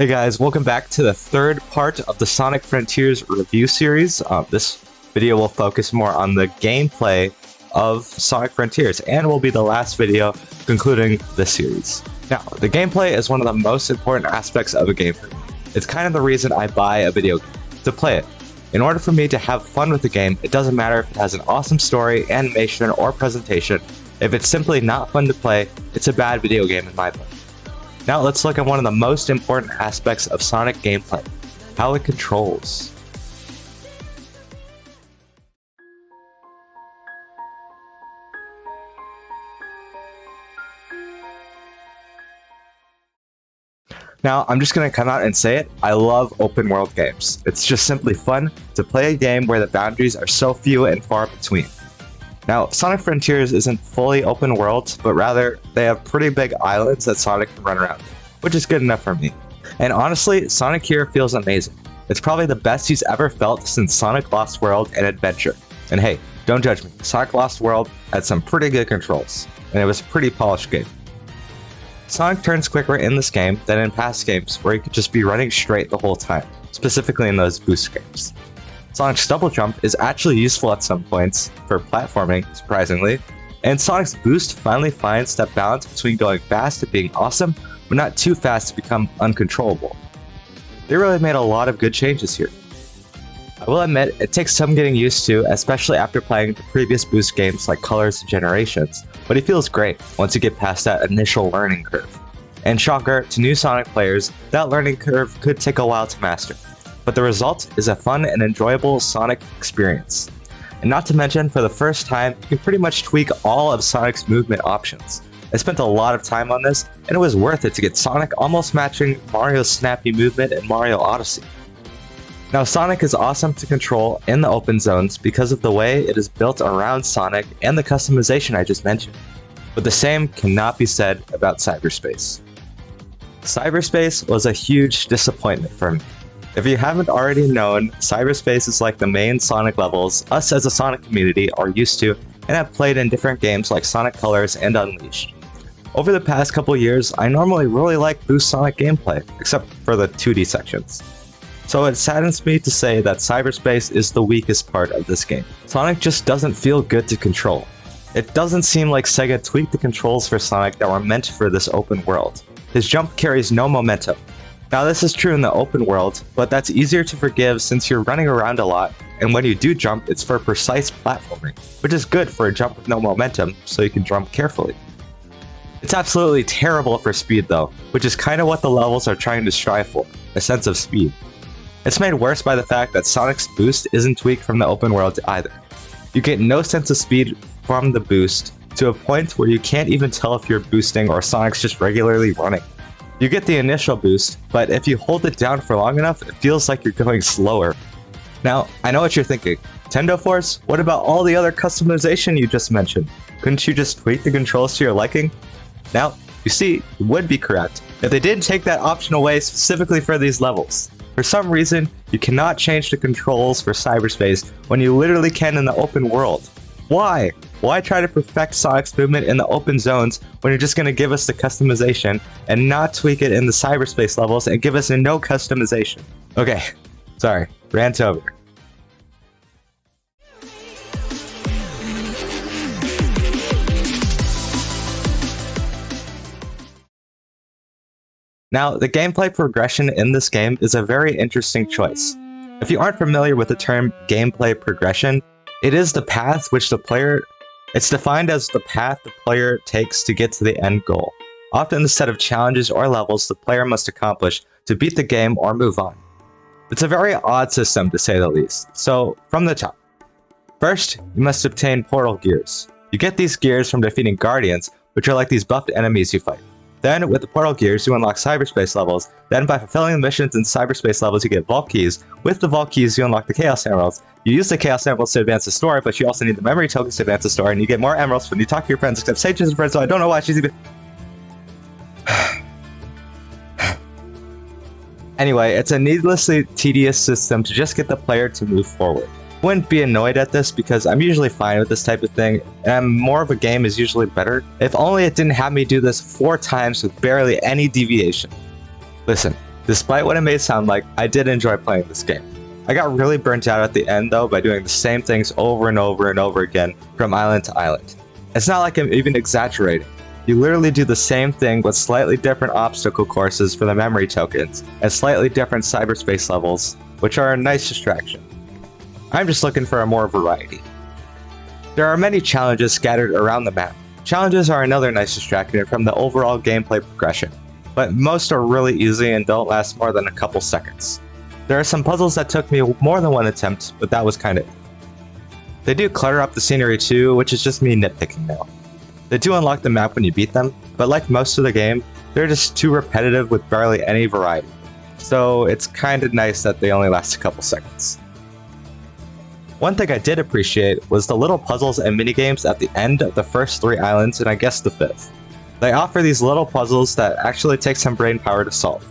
Hey guys, welcome back to the third part of the Sonic Frontiers review series. This video will focus more on the gameplay of Sonic Frontiers and will be the last video concluding this series. Now, the gameplay is one of the most important aspects of a game for me. It's kind of the reason I buy a video game, to play it. In order for me to have fun with the game, it doesn't matter if it has an awesome story, animation, or presentation. If it's simply not fun to play, it's a bad video game in my book. Now let's look at one of the most important aspects of Sonic gameplay, how it controls. Now, I'm just going to come out and say it, I love open world games. It's just simply fun to play a game where the boundaries are so few and far between. Now, Sonic Frontiers isn't fully open world, but rather they have pretty big islands that Sonic can run around, which is good enough for me. And honestly, Sonic here feels amazing. It's probably the best he's ever felt since Sonic Lost World and Adventure. And hey, don't judge me, Sonic Lost World had some pretty good controls, and it was a pretty polished game. Sonic turns quicker in this game than in past games where he could just be running straight the whole time, specifically in those boost games. Sonic's double jump is actually useful at some points for platforming, surprisingly, and Sonic's boost finally finds that balance between going fast and being awesome, but not too fast to become uncontrollable. They really made a lot of good changes here. I will admit, it takes some getting used to, especially after playing the previous boost games like Colors and Generations, but it feels great once you get past that initial learning curve. And shocker, to new Sonic players, that learning curve could take a while to master, but the result is a fun and enjoyable Sonic experience. And not to mention, for the first time, you can pretty much tweak all of Sonic's movement options. I spent a lot of time on this, and it was worth it to get Sonic almost matching Mario's snappy movement in Mario Odyssey. Now, Sonic is awesome to control in the open zones because of the way it is built around Sonic and the customization I just mentioned. But the same cannot be said about Cyberspace. Cyberspace was a huge disappointment for me. If you haven't already known, Cyberspace is like the main Sonic levels us as a Sonic community are used to and have played in different games like Sonic Colors and Unleashed. Over the past couple years, I normally really like Boost Sonic gameplay, except for the 2D sections. So it saddens me to say that Cyberspace is the weakest part of this game. Sonic just doesn't feel good to control. It doesn't seem like Sega tweaked the controls for Sonic that were meant for this open world. His jump carries no momentum. Now this is true in the open world, but that's easier to forgive since you're running around a lot, and when you do jump, it's for precise platforming, which is good for a jump with no momentum, so you can jump carefully. It's absolutely terrible for speed though, which is kind of what the levels are trying to strive for, a sense of speed. It's made worse by the fact that Sonic's boost isn't tweaked from the open world either. You get no sense of speed from the boost, to a point where you can't even tell if you're boosting or Sonic's just regularly running. You get the initial boost, but if you hold it down for long enough, it feels like you're going slower. Now, I know what you're thinking. Nintendo Force, what about all the other customization you just mentioned? Couldn't you just tweak the controls to your liking? Now, you see, you would be correct if they did take that option away specifically for these levels. For some reason, you cannot change the controls for Cyberspace when you literally can in the open world. Why? Why try to perfect Sonic's movement in the open zones when you're just going to give us the customization and not tweak it in the Cyberspace levels and give us a no customization? Okay, sorry, rant over. Now, the gameplay progression in this game is a very interesting choice. If you aren't familiar with the term gameplay progression, it is the path it's defined as the path the player takes to get to the end goal, often the set of challenges or levels the player must accomplish to beat the game or move on. It's a very odd system to say the least, so from the top. First, you must obtain portal gears. You get these gears from defeating Guardians, which are like these buffed enemies you fight. Then, with the portal gears, you unlock Cyberspace levels. Then, by fulfilling the missions in Cyberspace levels, you get Vault Keys. With the Vault Keys, you unlock the Chaos Emeralds. You use the Chaos Emeralds to advance the story, but you also need the Memory Tokens to advance the story, and you get more Emeralds when you talk to your friends, except Sage isn't friends, so I don't know why she's even... Anyway, it's a needlessly tedious system to just get the player to move forward. I wouldn't be annoyed at this because I'm usually fine with this type of thing, and more of a game is usually better. If only it didn't have me do this 4 times with barely any deviation. Listen, Despite what it may sound like, I did enjoy playing this game. I got really burnt out at the end though by doing the same things over and over and over again from island to island. It's not like I'm even exaggerating. You literally do the same thing with slightly different obstacle courses for the memory tokens and slightly different cyberspace levels, which are a nice distraction. I'm just looking for more variety. There are many challenges scattered around the map. Challenges are another nice distraction from the overall gameplay progression, but most are really easy and don't last more than a couple seconds. There are some puzzles that took me more than one attempt, but that was kind of it. They do clutter up the scenery too, which is just me nitpicking now. They do unlock the map when you beat them, but like most of the game, they're just too repetitive with barely any variety. So it's kinda nice that they only last a couple seconds. One thing I did appreciate was the little puzzles and minigames at the end of the first 3 islands and I guess the 5th. They offer these little puzzles that actually take some brain power to solve.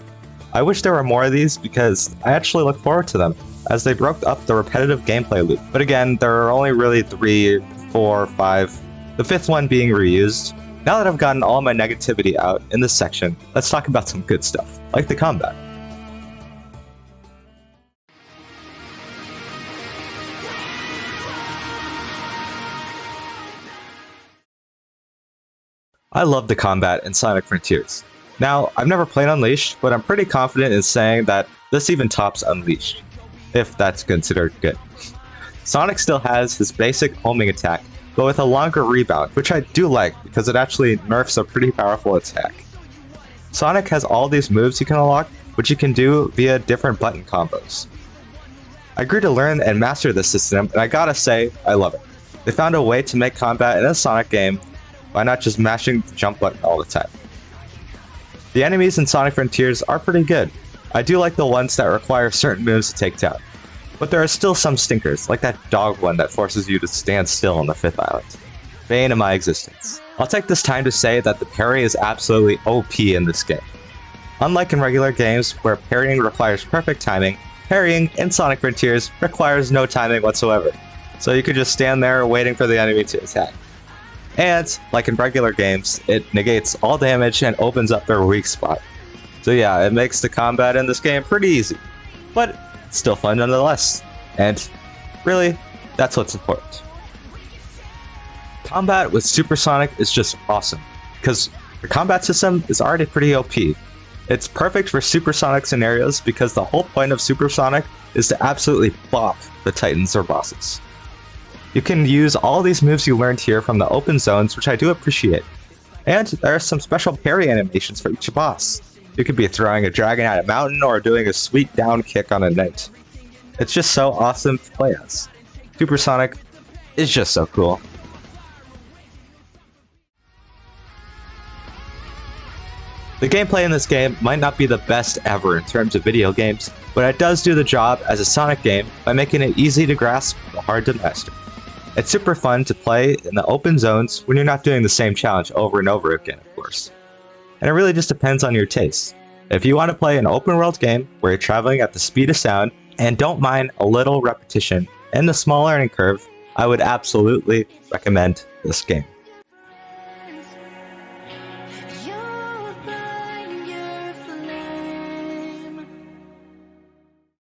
I wish there were more of these because I actually look forward to them, as they broke up the repetitive gameplay loop. But again, there are only really 3, 4, 5, the 5th one being reused. Now that I've gotten all my negativity out in this section, let's talk about some good stuff, like the combat. I love the combat in Sonic Frontiers. Now, I've never played Unleashed, but I'm pretty confident in saying that this even tops Unleashed, if that's considered good. Sonic still has his basic homing attack, but with a longer rebound, which I do like because it actually nerfs a pretty powerful attack. Sonic has all these moves you can unlock, which you can do via different button combos. I grew to learn and master this system, and I gotta say, I love it. They found a way to make combat in a Sonic game by not just mashing the jump button all the time. The enemies in Sonic Frontiers are pretty good. I do like the ones that require certain moves to take down. But there are still some stinkers, like that dog one that forces you to stand still on the 5th island. Bane of my existence. I'll take this time to say that the parry is absolutely OP in this game. Unlike in regular games where parrying requires perfect timing, parrying in Sonic Frontiers requires no timing whatsoever. So you could just stand there waiting for the enemy to attack. And, like in regular games, it negates all damage and opens up their weak spot. So yeah, it makes the combat in this game pretty easy, but it's still fun nonetheless. And really, that's what's important. Combat with Supersonic is just awesome, because the combat system is already pretty OP. It's perfect for Supersonic scenarios because the whole point of Supersonic is to absolutely bop the Titans or bosses. You can use all these moves you learned here from the open zones, which I do appreciate. And there are some special parry animations for each boss. You could be throwing a dragon at a mountain or doing a sweet down kick on a knight. It's just so awesome to play as. Supersonic is just so cool. The gameplay in this game might not be the best ever in terms of video games, but it does do the job as a Sonic game by making it easy to grasp but hard to master. It's super fun to play in the open zones when you're not doing the same challenge over and over again, of course. And it really just depends on your taste. If you want to play an open world game where you're traveling at the speed of sound and don't mind a little repetition and a small learning curve, I would absolutely recommend this game.